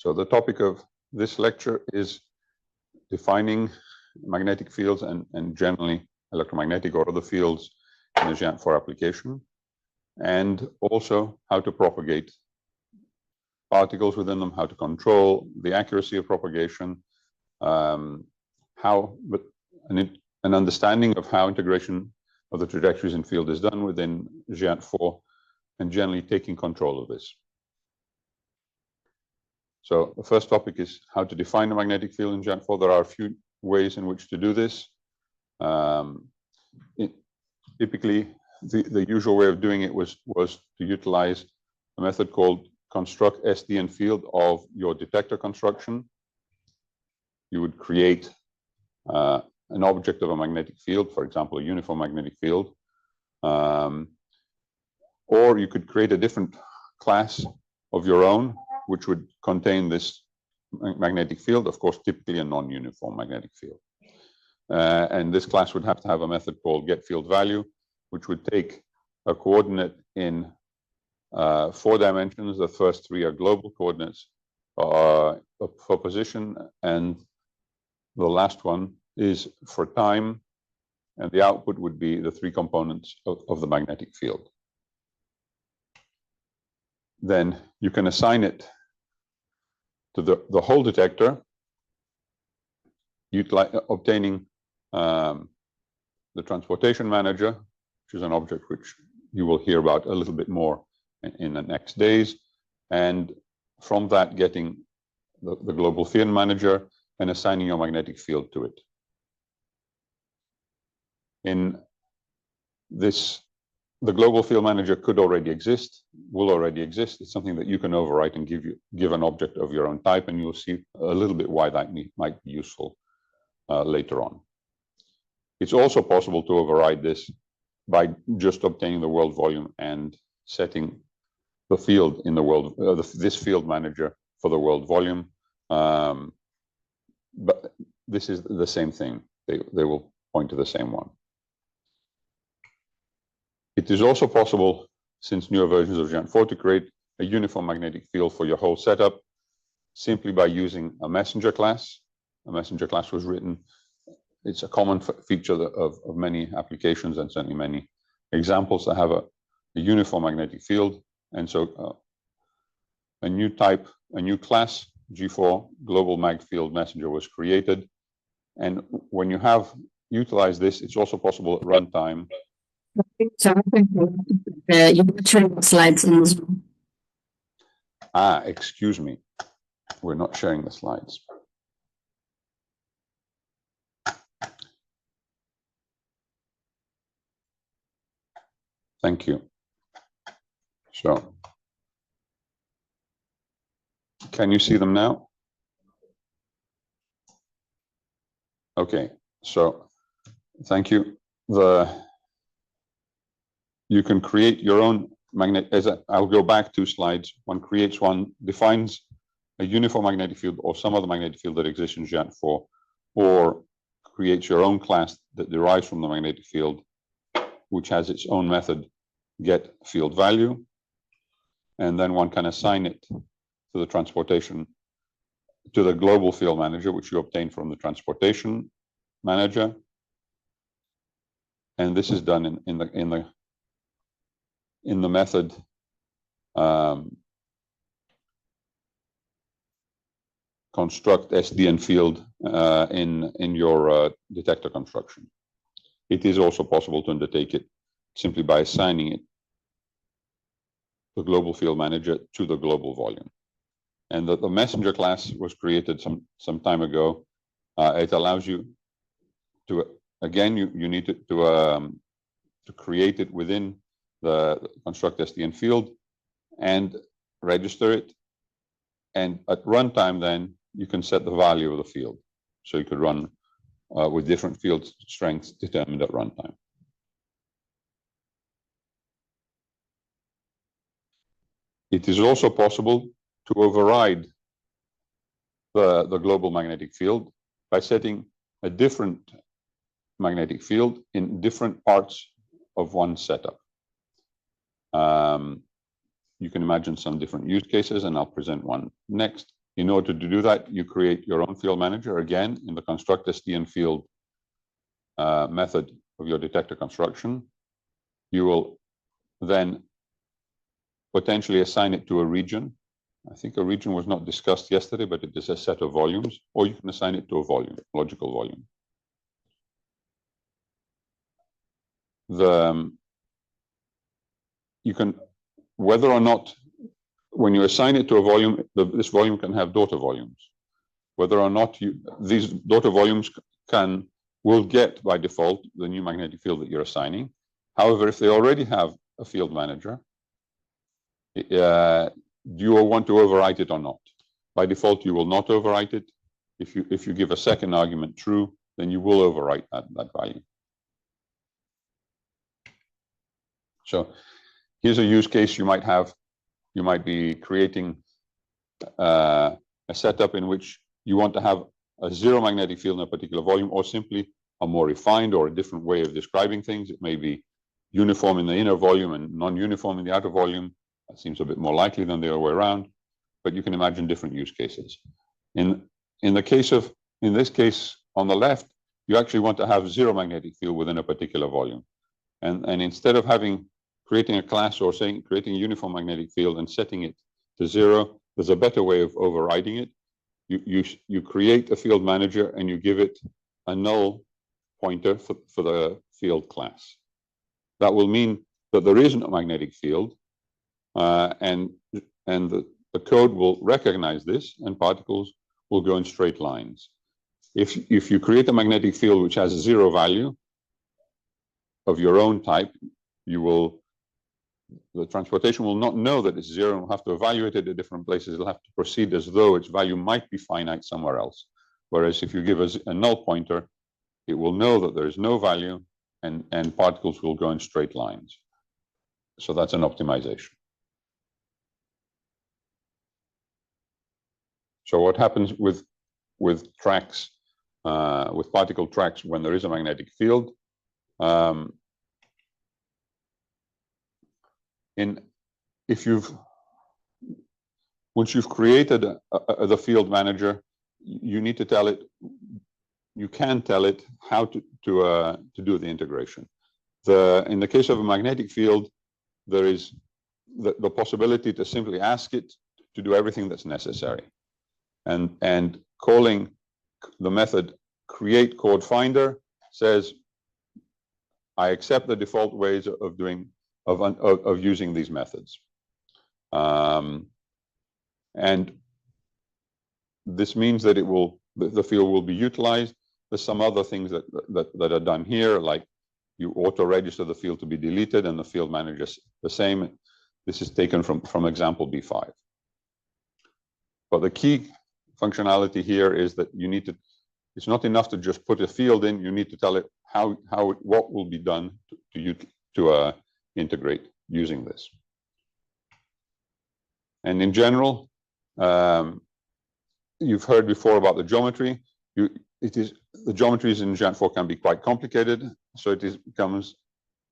So the topic of this lecture is defining magnetic fields and generally electromagnetic or other fields in a Geant4 application, and also how to propagate particles within them, how to control the accuracy of propagation, an understanding of how integration of the trajectories in field is done within Geant4, and generally taking control of this. So the first topic is how to define a magnetic field in Geant4. There are a few ways in which to do this. Typically, the usual way of doing it was to utilize a method called construct SDN field of your detector construction. You would create an object of a magnetic field, for example, a uniform magnetic field, or you could create a different class of your own, which would contain this magnetic field, of course, typically a non-uniform magnetic field. And this class would have to have a method called getFieldValue, which would take a coordinate in 4 dimensions. The first 3 are global coordinates for position, and the last one is for time, and the output would be the 3 components of the magnetic field. Then you can assign it to the whole detector, obtaining the transportation manager, which is an object which you will hear about a little bit more in the next days, and from that getting the global field manager and assigning your magnetic field to it. In this, the global field manager could already exist, will already exist. It's something that you can overwrite and give an object of your own type, and you'll see a little bit why that might be useful later on. It's also possible to override this by just obtaining the world volume and setting the field in the world, this field manager for the world volume. But this is the same thing. They will point to the same one. It is also possible, since newer versions of Geant4, to create a uniform magnetic field for your whole setup simply by using a messenger class. A messenger class was written. It's a common feature of many applications, and certainly many examples that have a uniform magnetic field. And so a new class, G4 Global Mag Field Messenger, was created. And when you have utilized this, it's also possible at runtime. You're showing the slides in this room. Excuse me. We're not sharing the slides. Thank you. So, can you see them now? Okay, so thank you. You can create your own magnet. I'll go back 2 slides. One creates one, defines a uniform magnetic field or some other magnetic field that exists in Geant4, or creates your own class that derives from the magnetic field, which has its own method, getFieldValue, and then one can assign it to the transportation, to the global field manager, which you obtain from the transportation manager. And this is done in the method construct SDN field in your detector construction. It is also possible to undertake it simply by assigning it the global field manager to the global volume. And the messenger class was created some time ago. It allows you to, again, you need to create it within the construct SDN field and register it. And at runtime, then you can set the value of the field. So you could run with different field strengths determined at runtime. It is also possible to override the global magnetic field by setting a different magnetic field in different parts of one setup. You can imagine some different use cases, and I'll present one next. In order to do that, you create your own field manager, again, in the construct SDN field method of your detector construction. You will then potentially assign it to a region. I think a region was not discussed yesterday, but it is a set of volumes, or you can assign it to a volume, logical volume. You can, whether or not, when you assign it to a volume, this volume can have daughter volumes. Whether or not these daughter volumes will get by default the new magnetic field that you're assigning. However, if they already have a field manager, do you want to overwrite it or not? By default, you will not overwrite it. If you give a second argument true, then you will overwrite that value. So here's a use case you might have. You might be creating a setup in which you want to have a zero magnetic field in a particular volume, or simply a more refined or a different way of describing things. It may be uniform in the inner volume and non-uniform in the outer volume. That seems a bit more likely than the other way around, but you can imagine different use cases. In this case on the left, you actually want to have zero magnetic field within a particular volume. And instead of creating a class or creating a uniform magnetic field and setting it to zero, there's a better way of overriding it. You create a field manager and you give it a null pointer for the field class. That will mean that there isn't a magnetic field, and the code will recognize this, and particles will go in straight lines. If you create a magnetic field which has a zero value of your own type, the transportation will not know that it's zero and will have to evaluate it at different places. It'll have to proceed as though its value might be finite somewhere else. Whereas if you give a null pointer, it will know that there is no value, and particles will go in straight lines. So that's an optimization. So what happens with tracks, with particle tracks when there is a magnetic field? Once you've created the field manager, you need to tell it. You can tell it how to do the integration. In the case of a magnetic field, there is the possibility to simply ask it to do everything that's necessary, and calling the method create chord finder says, I accept the default ways of using these methods, and this means that the field will be utilized. There's some other things that are done here, like you auto-register the field to be deleted, and the field manager is the same. This is taken from example B5. But the key functionality here is that you need to. It's not enough to just put a field in. You need to tell it what will be done to integrate using this. And in general, you've heard before about the geometry. The geometries in Geant4 can be quite complicated, so it becomes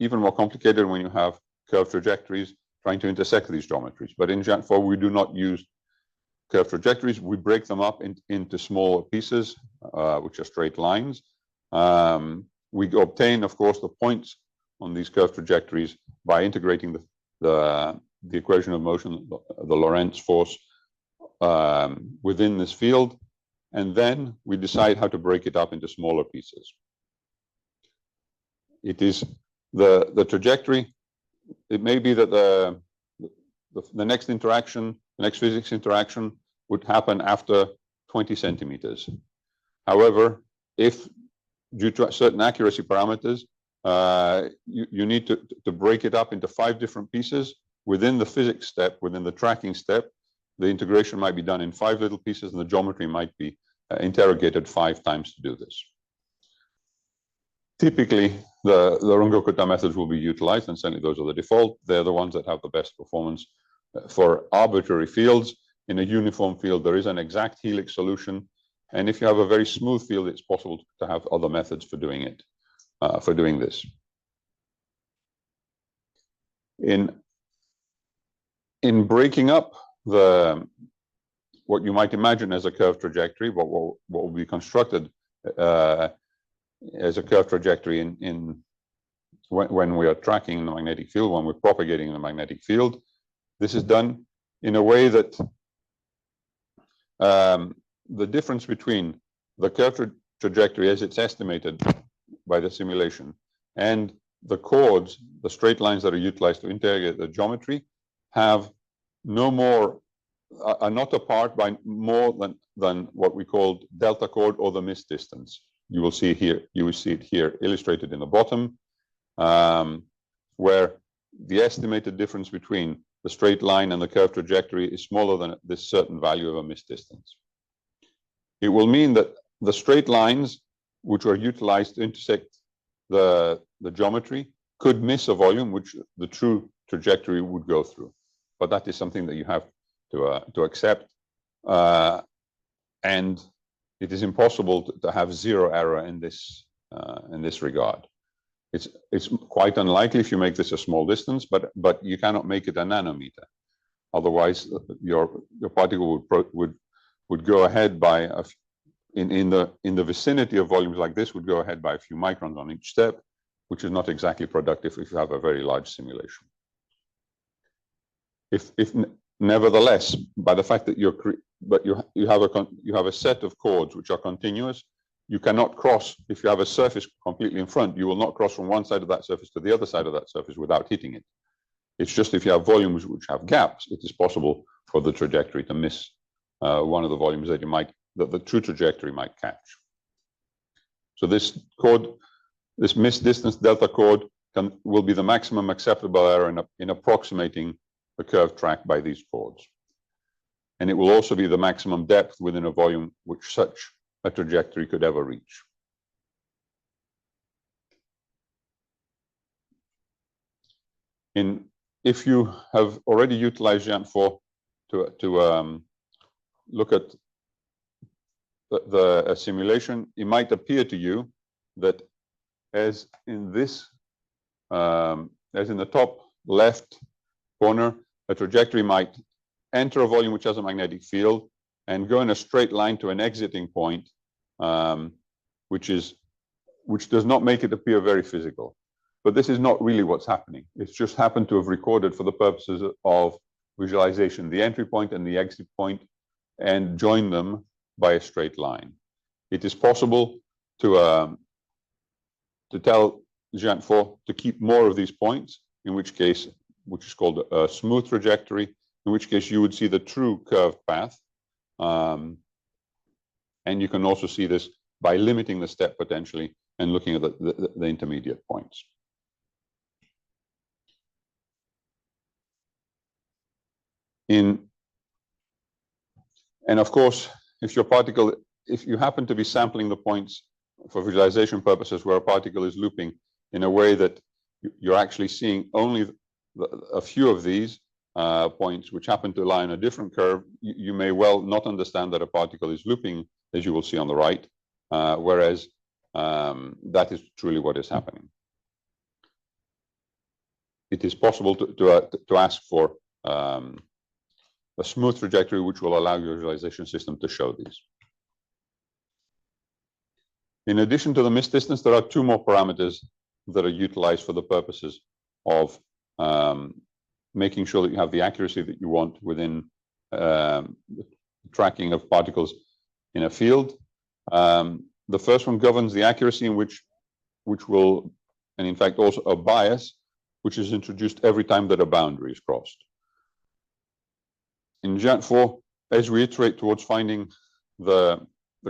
even more complicated when you have curved trajectories trying to intersect these geometries. But in Geant4, we do not use curved trajectories. We break them up into smaller pieces, which are straight lines. We obtain, of course, the points on these curved trajectories by integrating the equation of motion, the Lorentz force, within this field, and then we decide how to break it up into smaller pieces. It is the trajectory. It may be that the next interaction, the next physics interaction, would happen after 20 centimeters. However, if due to certain accuracy parameters, you need to break it up into 5 different pieces within the physics step, within the tracking step. The integration might be done in 5 little pieces, and the geometry might be interrogated 5 times to do this. Typically, the Runge-Kutta methods will be utilized, and certainly those are the default. They're the ones that have the best performance for arbitrary fields. In a uniform field, there is an exact helix solution, and if you have a very smooth field, it's possible to have other methods for doing it, for doing this. In breaking up the what you might imagine as a curved trajectory, what will be constructed as a curved trajectory when we are tracking the magnetic field, when we're propagating the magnetic field. This is done in a way that the difference between the curved trajectory as it's estimated by the simulation and the chords, the straight lines that are utilized to interrogate the geometry, are not apart by more than what we call delta chord or the missed distance. You will see it here illustrated in the bottom, where the estimated difference between the straight line and the curved trajectory is smaller than this certain value of a missed distance. It will mean that the straight lines which are utilized to intersect the geometry could miss a volume which the true trajectory would go through. But that is something that you have to accept, and it is impossible to have zero error in this regard. It's quite unlikely if you make this a small distance, but you cannot make it a nanometer. Otherwise, your particle would go ahead by in the vicinity of volumes like this would go ahead by a few microns on each step, which is not exactly productive if you have a very large simulation. If nevertheless, by the fact that you have a set of chords which are continuous, you cannot cross. If you have a surface completely in front, you will not cross from one side of that surface to the other side of that surface without hitting it. It's just if you have volumes which have gaps, it is possible for the trajectory to miss one of the volumes that the true trajectory might catch. So this missed distance delta chord will be the maximum acceptable error in approximating the curved track by these chords. And it will also be the maximum depth within a volume which such a trajectory could ever reach. If you have already utilized Geant4 to look at the simulation, it might appear to you that as in the top left corner, a trajectory might enter a volume which has a magnetic field and go in a straight line to an exiting point, which does not make it appear very physical. But this is not really what's happening. It's just happened to have recorded for the purposes of visualization the entry point and the exit point and join them by a straight line. It is possible to tell Geant4 to keep more of these points, which is called a smooth trajectory, in which case you would see the true curved path. And you can also see this by limiting the step potentially and looking at the intermediate points. And of course, if you happen to be sampling the points for visualization purposes where a particle is looping in a way that you're actually seeing only a few of these points which happen to lie on a different curve, you may well not understand that a particle is looping, as you will see on the right, whereas that is truly what is happening. It is possible to ask for a smooth trajectory which will allow your visualization system to show these. In addition to the missed distance, there are two more parameters that are utilized for the purposes of making sure that you have the accuracy that you want within tracking of particles in a field. The first one governs the accuracy in which will, and in fact also a bias, which is introduced every time that a boundary is crossed. In Geant4, as we iterate towards finding the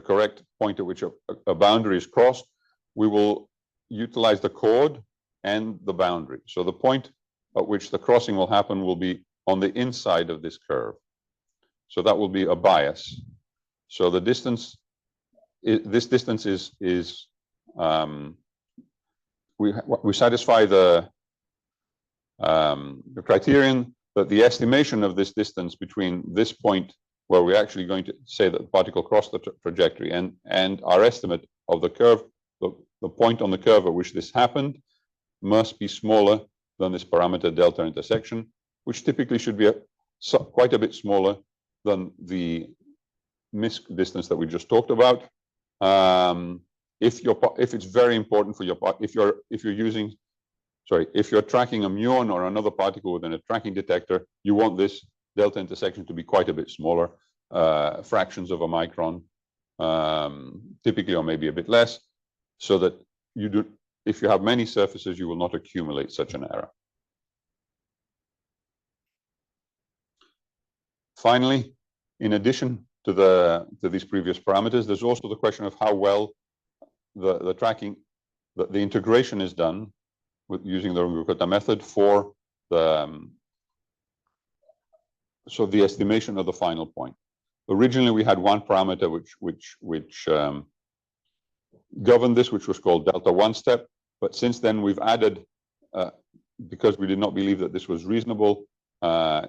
correct point at which a boundary is crossed, we will utilize the chord and the boundary. So the point at which the crossing will happen will be on the inside of this curve. So that will be a bias. So the distance, this distance is we satisfy the criterion that the estimation of this distance between this point where we're actually going to say that the particle crossed the trajectory and our estimate of the curve, the point on the curve at which this happened, must be smaller than this parameter delta intersection, which typically should be quite a bit smaller than the distance that we just talked about. If it's very important for your if you're tracking a muon or another particle within a tracking detector, you want this delta intersection to be quite a bit smaller, fractions of a micron, typically, or maybe a bit less, so that if you have many surfaces, you will not accumulate such an error. Finally, in addition to these previous parameters, there's also the question of how well the tracking, the integration is done with using the Runge-Kutta method for the estimation of the final point. Originally, we had one parameter which governed this, which was called delta one step. But since then, we've added, because we did not believe that this was reasonable, for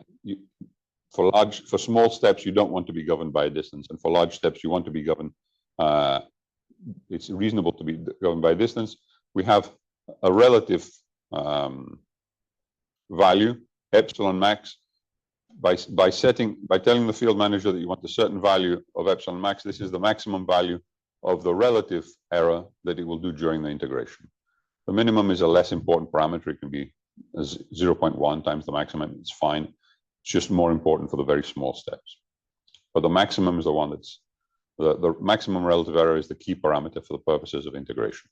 small steps, you don't want to be governed by a distance, and for large steps, you want to be governed. It's reasonable to be governed by a distance. We have a relative value, epsilon max. By telling the field manager that you want a certain value of epsilon max, this is the maximum value of the relative error that it will do during the integration. The minimum is a less important parameter. It can be 0.1 times the maximum. It's fine. It's just more important for the very small steps. But the maximum is the one that's the maximum relative error is the key parameter for the purposes of integration.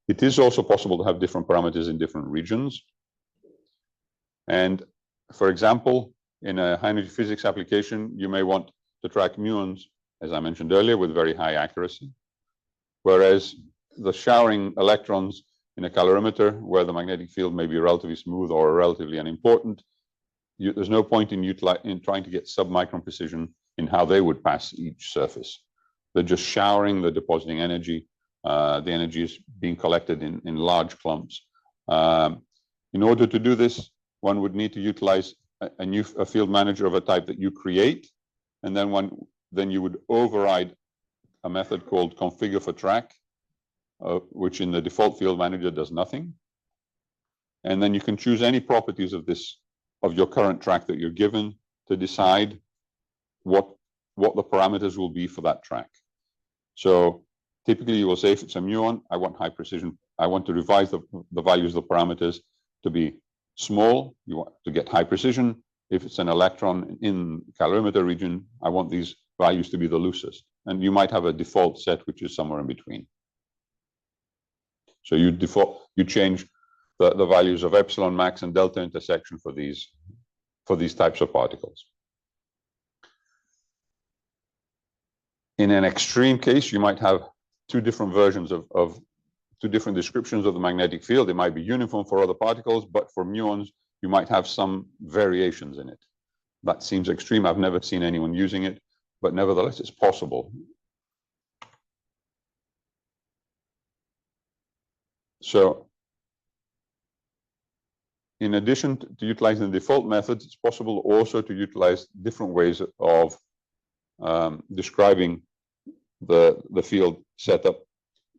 It is also possible to have different parameters in different regions. And for example, in a high energy physics application, you may want to track muons, as I mentioned earlier, with very high accuracy. Whereas the showering electrons in a calorimeter, where the magnetic field may be relatively smooth or relatively unimportant, there's no point in trying to get submicron precision in how they would pass each surface. They're just showering, they're depositing energy. The energy is being collected in large clumps. In order to do this, one would need to utilize a field manager of a type that you create, and then you would override a method called configure for track, which in the default field manager does nothing. And then you can choose any properties of your current track that you're given to decide what the parameters will be for that track. So typically you will say, if it's a muon, I want high precision. I want to revise the values of the parameters to be small. You want to get high precision. If it's an electron in calorimeter region, I want these values to be the loosest. And you might have a default set, which is somewhere in between. So you change the values of epsilon max and delta intersection for these types of particles. In an extreme case, you might have two different versions of two different descriptions of the magnetic field. It might be uniform for other particles, but for muons, you might have some variations in it. That seems extreme. I've never seen anyone using it, but nevertheless, it's possible. So in addition to utilizing the default methods, it's possible also to utilize different ways of describing the field setup.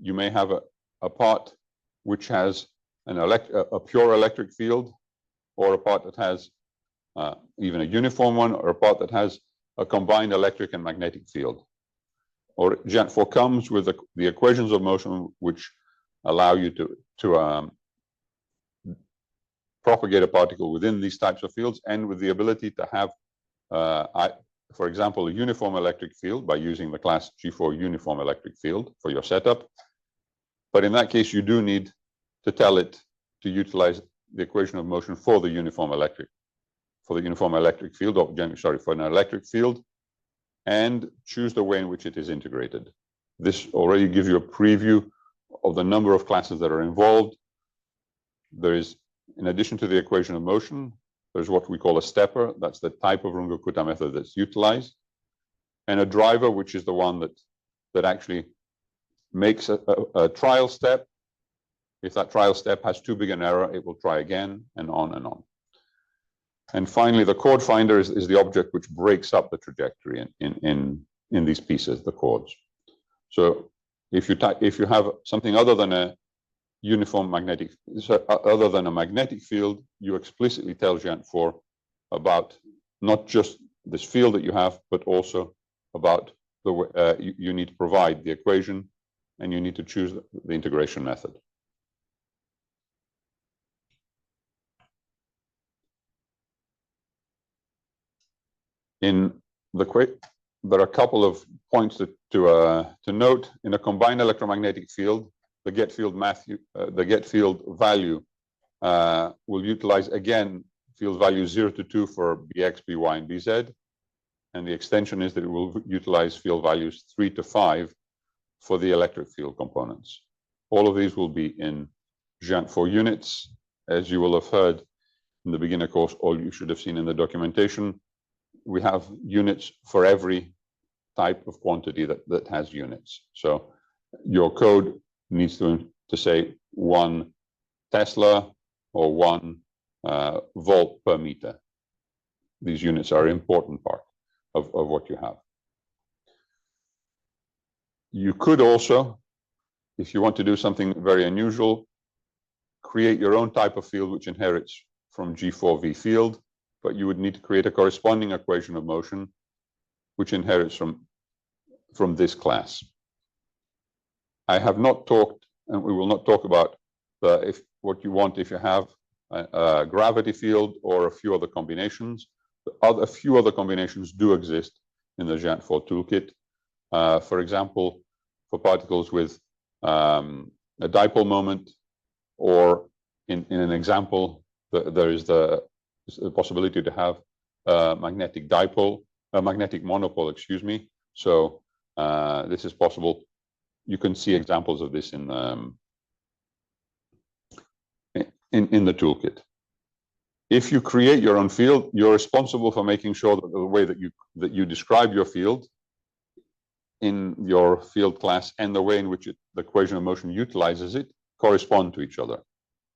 You may have a part which has a pure electric field, or a part that has even a uniform one, or a part that has a combined electric and magnetic field. Or Geant4 comes with the equations of motion which allow you to propagate a particle within these types of fields, and with the ability to have, for example, a uniform electric field by using the class G4 uniform electric field for your setup. But in that case, you do need to tell it to utilize the equation of motion for the uniform electric field, or sorry, for an electric field, and choose the way in which it is integrated. This already gives you a preview of the number of classes that are involved. There is, in addition to the equation of motion, there's what we call a stepper. That's the type of Runge-Kutta method that's utilized, and a driver, which is the one that actually makes a trial step. If that trial step has too big an error, it will try again, and on and on. And finally, the chord finder is the object which breaks up the trajectory in these pieces, the chords. So if you have something other than a uniform magnetic, other than a magnetic field, you explicitly tell Geant4 about not just this field that you have, but also about the you need to provide the equation, and you need to choose the integration method. There are a couple of points to note. In a combined electromagnetic field, the get field value will utilize again field values 0 to 2 for Bx, By, and Bz, and the extension is that it will utilize field values 3 to 5 for the electric field components. All of these will be in Geant4 units, as you will have heard in the beginner course, or you should have seen in the documentation. We have units for every type of quantity that has units. So your code needs to say 1 Tesla or 1 volt per meter. These units are an important part of what you have. You could also, if you want to do something very unusual, create your own type of field which inherits from G4V field, but you would need to create a corresponding equation of motion which inherits from this class. I have not talked, and we will not talk about what you want if you have a gravity field or a few other combinations. A few other combinations do exist in the Geant4 toolkit. For example, for particles with a dipole moment, or in an example, there is the possibility to have a magnetic dipole, a magnetic monopole, excuse me. So this is possible. You can see examples of this in the toolkit. If you create your own field, you're responsible for making sure that the way that you describe your field in your field class and the way in which the equation of motion utilizes it correspond to each other.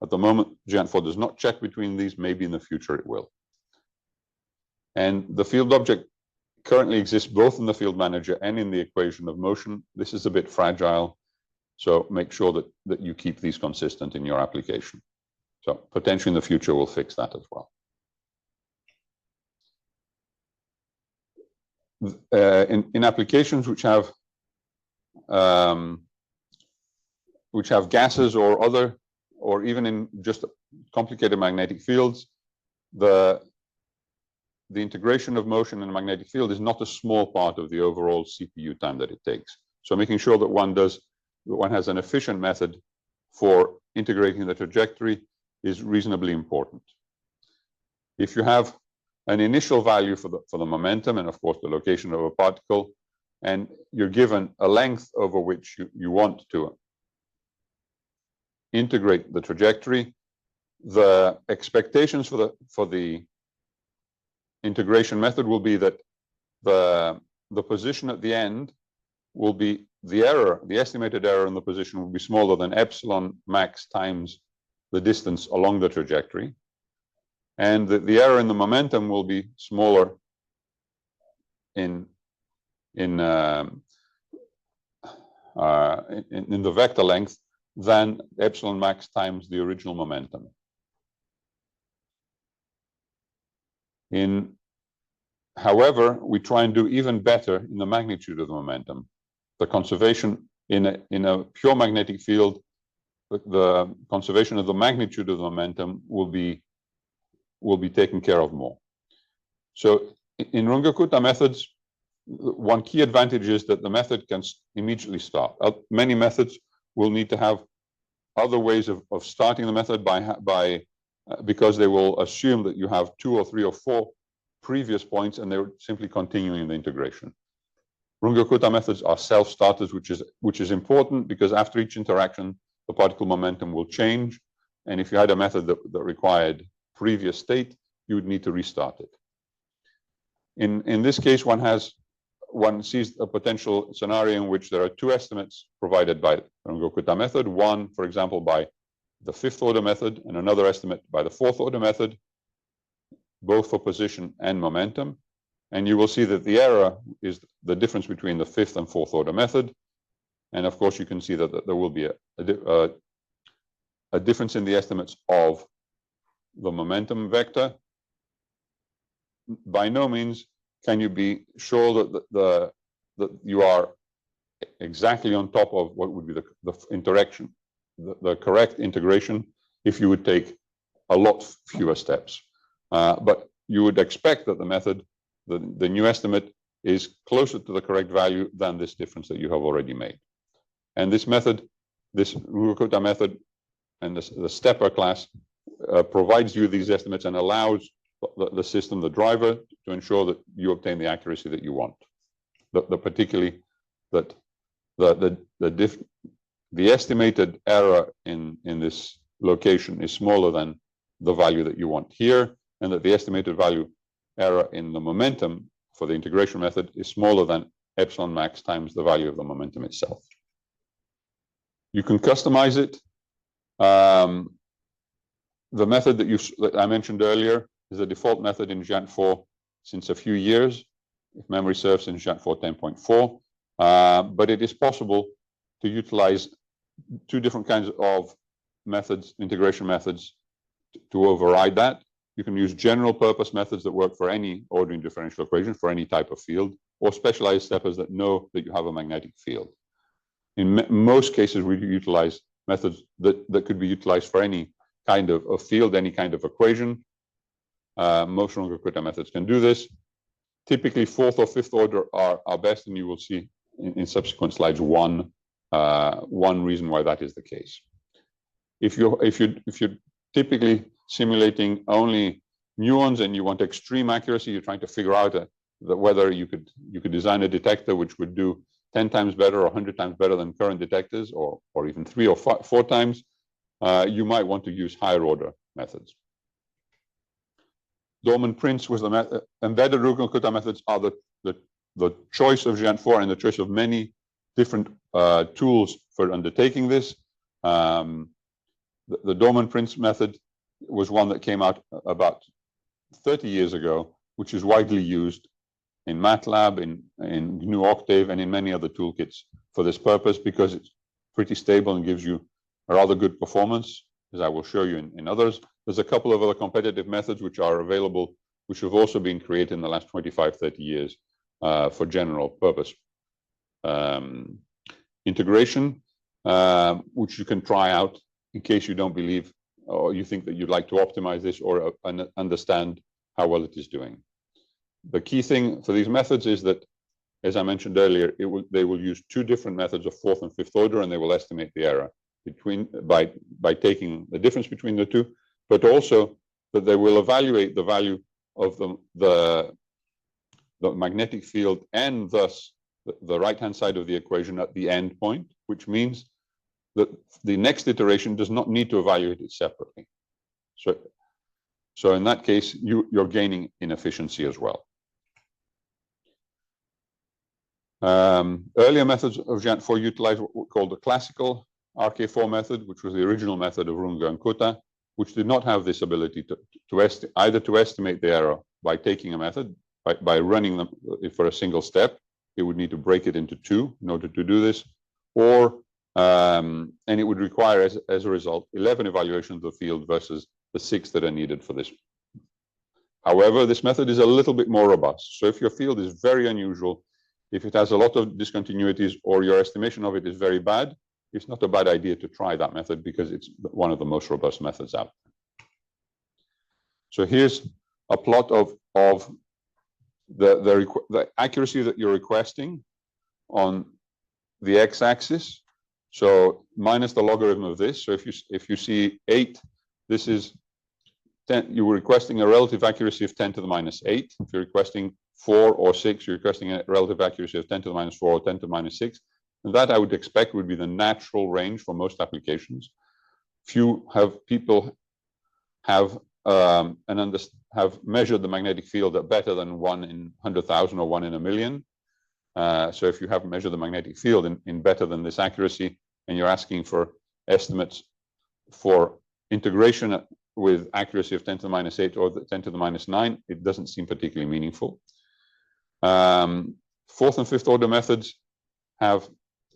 At the moment, Geant4 does not check between these. Maybe in the future it will. And the field object currently exists both in the field manager and in the equation of motion. This is a bit fragile, so make sure that you keep these consistent in your application. So potentially in the future we'll fix that as well. In applications which have gases or other, or even in just complicated magnetic fields, the integration of motion in a magnetic field is not a small part of the overall CPU time that it takes. So making sure that one has an efficient method for integrating the trajectory is reasonably important. If you have an initial value for the momentum and of course the location of a particle, and you're given a length over which you want to integrate the trajectory, the expectations for the integration method will be that the position at the end will be the estimated error in the position will be smaller than epsilon max times the distance along the trajectory, and the error in the momentum will be smaller in the vector length than epsilon max times the original momentum. However, we try and do even better in the magnitude of the momentum. The conservation in a pure magnetic field, the conservation of the magnitude of the momentum will be taken care of more. So in Runge-Kutta methods, one key advantage is that the method can immediately start. Many methods will need to have other ways of starting the method because they will assume that you have 2 or 3 or 4 previous points and they're simply continuing the integration. Runge-Kutta methods are self-starters, which is important because after each interaction, the particle momentum will change. And if you had a method that required previous state, you would need to restart it. In this case, one sees a potential scenario in which there are 2 estimates provided by the Runge-Kutta method, one, for example, by the 5th order method and another estimate by the 4th order method, both for position and momentum. And you will see that the error is the difference between the 5th and 4th order method. And of course, you can see that there will be a difference in the estimates of the momentum vector. By no means can you be sure that that you are exactly on top of what would be the interaction, the correct integration, if you would take a lot fewer steps. But you would expect that the method, the new estimate, is closer to the correct value than this difference that you have already made. And this method, this Runge-Kutta method and the stepper class provides you these estimates and allows the system, the driver, to ensure that you obtain the accuracy that you want. Particularly that the estimated error in this location is smaller than the value that you want here, and that the estimated value error in the momentum for the integration method is smaller than epsilon max times the value of the momentum itself. You can customize it. The method that I mentioned earlier is the default method in Geant4 since a few years, if memory serves, in Geant4 10.4. But it is possible to utilize two different kinds of methods, integration methods, to override that. You can use general purpose methods that work for any ordinary differential equation for any type of field, or specialized steppers that know that you have a magnetic field. In most cases, we utilize methods that could be utilized for any kind of field, any kind of equation. Most Runge-Kutta methods can do this. Typically, fourth or fifth order are best, and you will see in subsequent slides one reason why that is the case. If you're typically simulating only muons and you want extreme accuracy, you're trying to figure out whether you could design a detector which would do 10 times better or 100 times better than current detectors, or even 3 or 4 times, you might want to use higher order methods. Dorman-Prince was the method. Embedded Runge-Kutta methods are the choice of Geant4 and the choice of many different tools for undertaking this. The Dorman-Prince method was one that came out about 30 years ago, which is widely used in MATLAB, in GNU Octave, and in many other toolkits for this purpose, because it's pretty stable and gives you a rather good performance, as I will show you in others. There's a couple of other competitive methods which are available, which have also been created in the last 25, 30 years for general purpose integration, which you can try out in case you don't believe or you think that you'd like to optimize this or understand how well it is doing. The key thing for these methods is that, as I mentioned earlier, they will use two different methods of fourth and fifth order, and they will estimate the error by taking the difference between the two, but also that they will evaluate the value of the magnetic field and thus the right-hand side of the equation at the end point, which means that the next iteration does not need to evaluate it separately. So in that case, you're gaining in efficiency as well. Earlier methods of Geant4 utilized what we call the classical RK4 method, which was the original method of Runge and Kutta, which did not have this ability either to estimate the error by taking a method, by running them for a single step. It would need to break it into two in order to do this, or and it would require, as a result, 11 evaluations of the field versus the 6 that are needed for this. However, this method is a little bit more robust. So if your field is very unusual, if it has a lot of discontinuities, or your estimation of it is very bad, it's not a bad idea to try that method, because it's one of the most robust methods out there. So here's a plot of the accuracy that you're requesting on the x-axis. So minus the logarithm of this. So if you see 8, this is 10. You were requesting a relative accuracy of 10 to the minus 8. If you're requesting 4 or 6, you're requesting a relative accuracy of 10 to the minus 4 or 10 to the minus 6. And that, I would expect, would be the natural range for most applications. People have measured the magnetic field at better than 1 in 100,000 or 1 in a million. So if you haven't measured the magnetic field in better than this accuracy, and you're asking for estimates for integration with accuracy of 10 to the minus 8 or 10 to the minus 9, it doesn't seem particularly meaningful. Fourth and fifth order methods have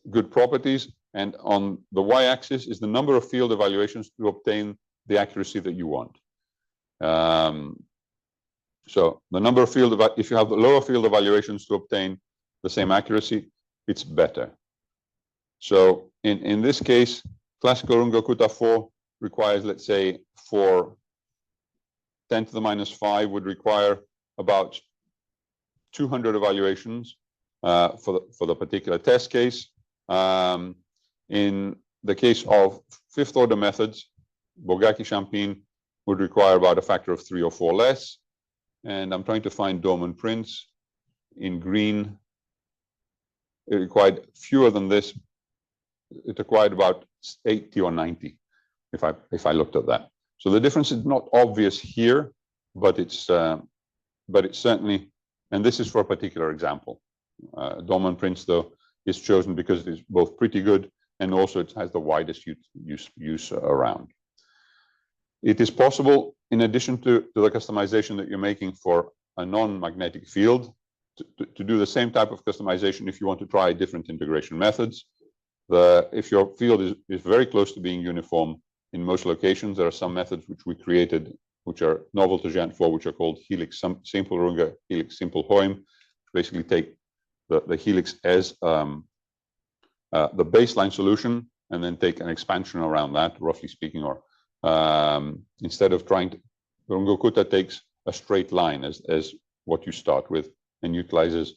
good properties, and on the y-axis is the number of field evaluations to obtain the accuracy that you want. So the number of if you have the lower field evaluations to obtain the same accuracy, it's better. So in this case, classical Runge-Kutta 4 requires, let's say, for 10 to the minus 5 would require about 200 evaluations for the particular test case. In the case of fifth order methods, Bogacki-Champine would require about a factor of 3 or 4 less. And I'm trying to find Dorman-Prince in green. It required fewer than this. It required about 80 or 90 if I looked at that. So the difference is not obvious here, but it's certainly, and this is for a particular example. Dorman-Prince, though, is chosen because it is both pretty good and also it has the widest use around. It is possible, in addition to the customization that you're making for a non-magnetic field, to do the same type of customization if you want to try different integration methods. If your field is very close to being uniform in most locations, there are some methods which we created, which are novel to Geant4, which are called helix simple Runge, helix simple Hoym. Basically take the helix as the baseline solution and then take an expansion around that, roughly speaking, or instead of trying to, Runge-Kutta takes a straight line as what you start with and utilizes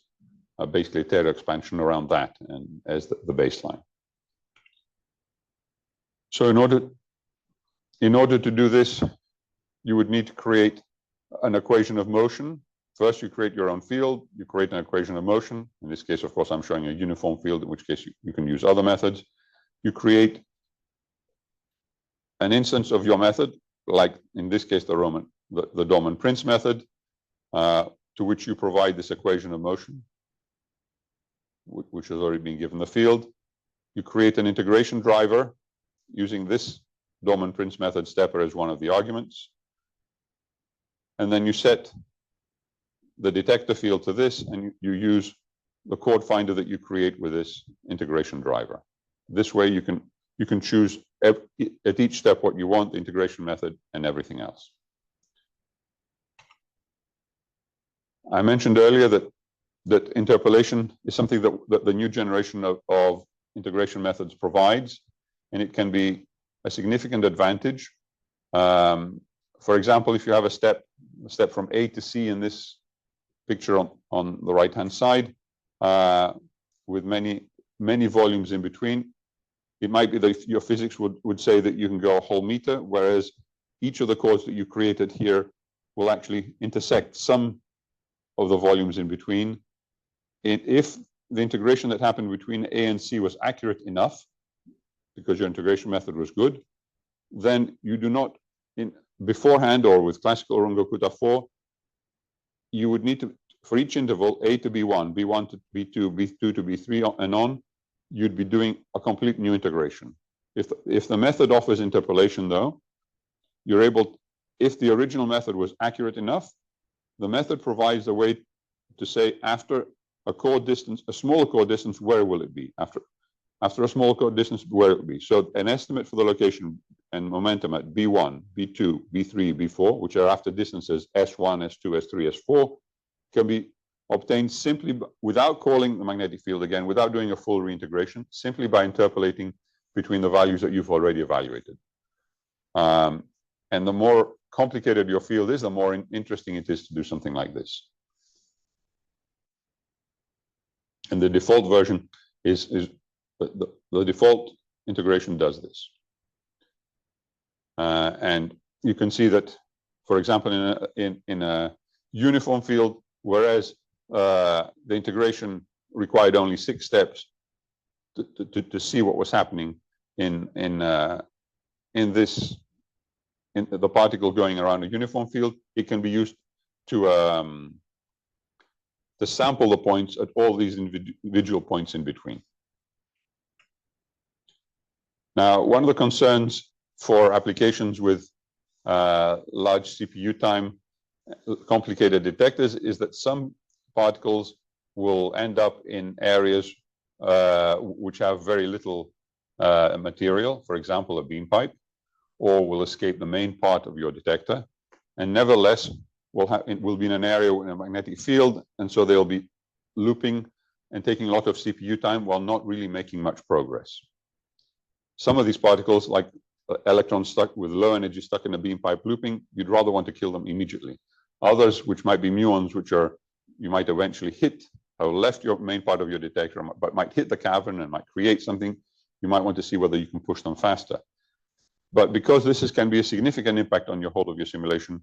basically a Taylor expansion around that and as the baseline. So in order to do this, you would need to create an equation of motion. First, you create your own field, you create an equation of motion. In this case, of course, I'm showing a uniform field, in which case you can use other methods. You create an instance of your method, like in this case, the Dorman-Prince method, to which you provide this equation of motion, which has already been given the field. You create an integration driver using this Dorman-Prince method stepper as one of the arguments. And then you set the detector field to this, and you use the chord finder that you create with this integration driver. This way you can choose at each step what you want, the integration method and everything else. I mentioned earlier that interpolation is something that the new generation of integration methods provides, and it can be a significant advantage. For example, if you have a step from A to C in this picture on the right-hand side, with many volumes in between, it might be that your physics would say that you can go a whole meter, whereas each of the chords that you created here will actually intersect some of the volumes in between. If the integration that happened between A and C was accurate enough, because your integration method was good, then you do not, beforehand or with classical Runge-Kutta 4, you would need to, for each interval, A to B1, B1 to B2, B2 to B3, and on, you'd be doing a complete new integration. If the method offers interpolation, though, you're able, if the original method was accurate enough, the method provides a way to say after a chord distance, a smaller chord distance, where will it be? After a small chord distance, where it will be. So an estimate for the location and momentum at B1, B2, B3, B4, which are after distances S1, S2, S3, S4, can be obtained simply without calling the magnetic field again, without doing a full reintegration, simply by interpolating between the values that you've already evaluated. And the more complicated your field is, the more interesting it is to do something like this. And the default version is the default integration does this. And you can see that, for example, in a uniform field, whereas the integration required only 6 steps to see what was happening in the particle going around a uniform field, it can be used to sample the points at all these individual points in between. Now, one of the concerns for applications with large CPU time, complicated detectors, is that some particles will end up in areas which have very little material, for example, a beam pipe, or will escape the main part of your detector. And nevertheless, will be in an area with a magnetic field, and so they'll be looping and taking a lot of CPU time while not really making much progress. Some of these particles, like electrons stuck with low energy stuck in a beam pipe looping, you'd rather want to kill them immediately. Others, which might be muons, which you might eventually hit, have left your main part of your detector, but might hit the cavern and might create something, you might want to see whether you can push them faster. But because this can be a significant impact on your whole of your simulation,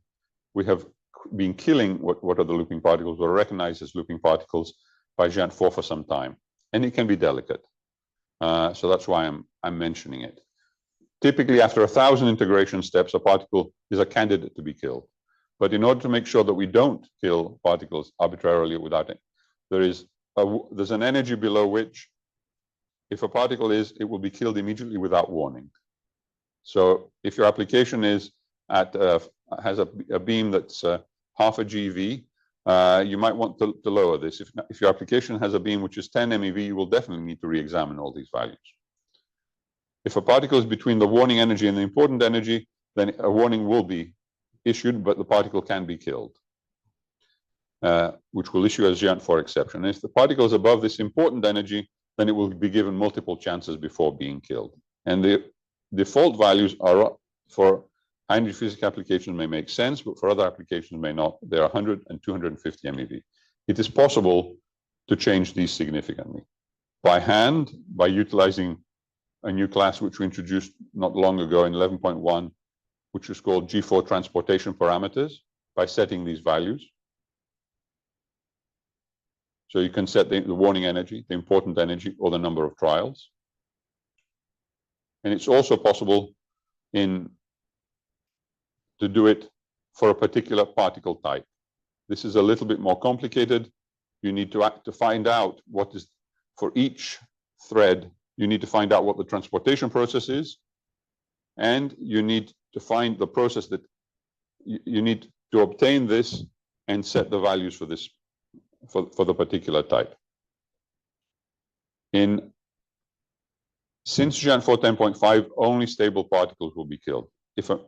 we have been killing what are the looping particles, or recognized as looping particles by Geant4 for some time, and it can be delicate. So that's why I'm mentioning it. Typically, after 1,000 integration steps, a particle is a candidate to be killed. But in order to make sure that we don't kill particles arbitrarily without it, there's an energy below which, if a particle it will be killed immediately without warning. So if your application has a beam that's half a GeV, you might want to lower this. If your application has a beam which is 10 MeV, you will definitely need to re-examine all these values. If a particle is between the warning energy and the important energy, then a warning will be issued, but the particle can be killed, which will issue as Geant4 exception. And if the particle is above this important energy, then it will be given multiple chances before being killed. And the default values are, for high-energy physics applications, may make sense, but for other applications may not. They're 100 and 250 MeV. It is possible to change these significantly by hand, by utilizing a new class which we introduced not long ago in 11.1, which is called G4 transportation parameters, by setting these values. So you can set the warning energy, the important energy, or the number of trials. And it's also possible to do it for a particular particle type. This is a little bit more complicated. You need to find out what is, for each thread, you need to find out what the transportation process is, and you need to find the process that you need to obtain this and set the values for this, for the particular type. Since Geant4 10.5, only stable particles will be killed. If a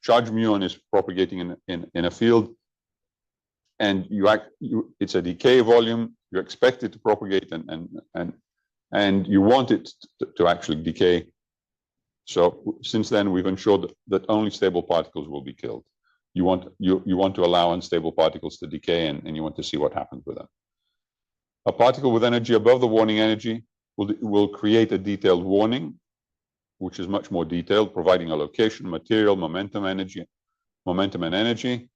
charged muon is propagating in a field, and it's a decay volume, you expect it to propagate and you want it to actually decay. So since then, we've ensured that only stable particles will be killed. You want to allow unstable particles to decay, and you want to see what happens with them. A particle with energy above the warning energy will create a detailed warning, which is much more detailed, providing a location, material, momentum, and energy.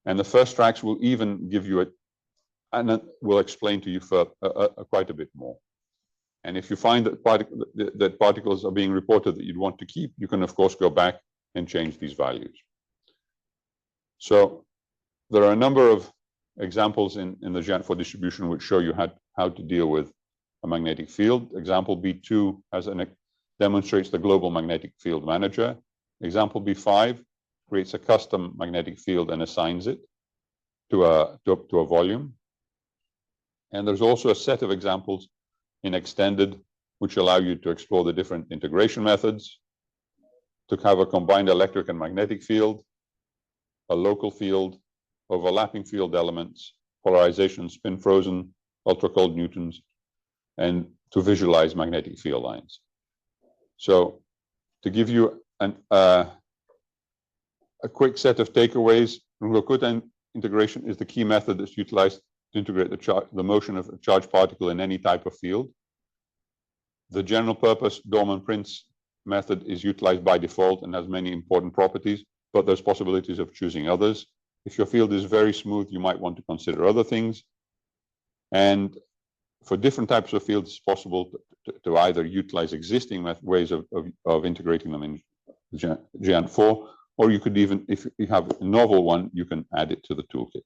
And the first tracks will even give you and will explain to you for quite a bit more. And if you find that particles are being reported that you'd want to keep, you can of course go back and change these values. So there are a number of examples in the Geant4 distribution which show you how to deal with a magnetic field. Example B2 demonstrates the global magnetic field manager. Example B5 creates a custom magnetic field and assigns it to a volume. And there's also a set of examples in extended which allow you to explore the different integration methods, to have a combined electric and magnetic field, a local field, overlapping field elements, polarization, spin frozen, ultra cold newtons, and to visualize magnetic field lines. So to give you a quick set of takeaways, Runge-Kutta integration is the key method that's utilized to integrate the motion of a charged particle in any type of field. The general purpose Dorman-Prince method is utilized by default and has many important properties, but there's possibilities of choosing others. If your field is very smooth, you might want to consider other things. And for different types of fields, it's possible to either utilize existing ways of integrating them in Geant4, or you could even, if you have a novel one, you can add it to the toolkit.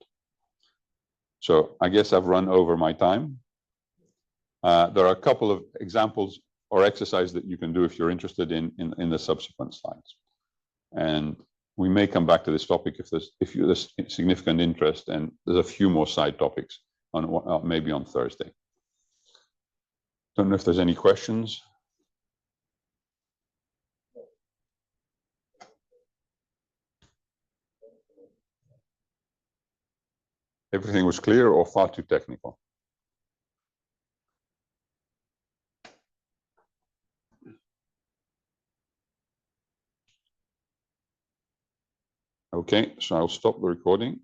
So I guess I've run over my time. There are a couple of examples or exercises that you can do if you're interested in the subsequent slides. And we may come back to this topic if there's significant interest, and there's a few more side topics on maybe on Thursday. Don't know if there's any questions. Everything was clear or far too technical? Okay, so I'll stop the recording.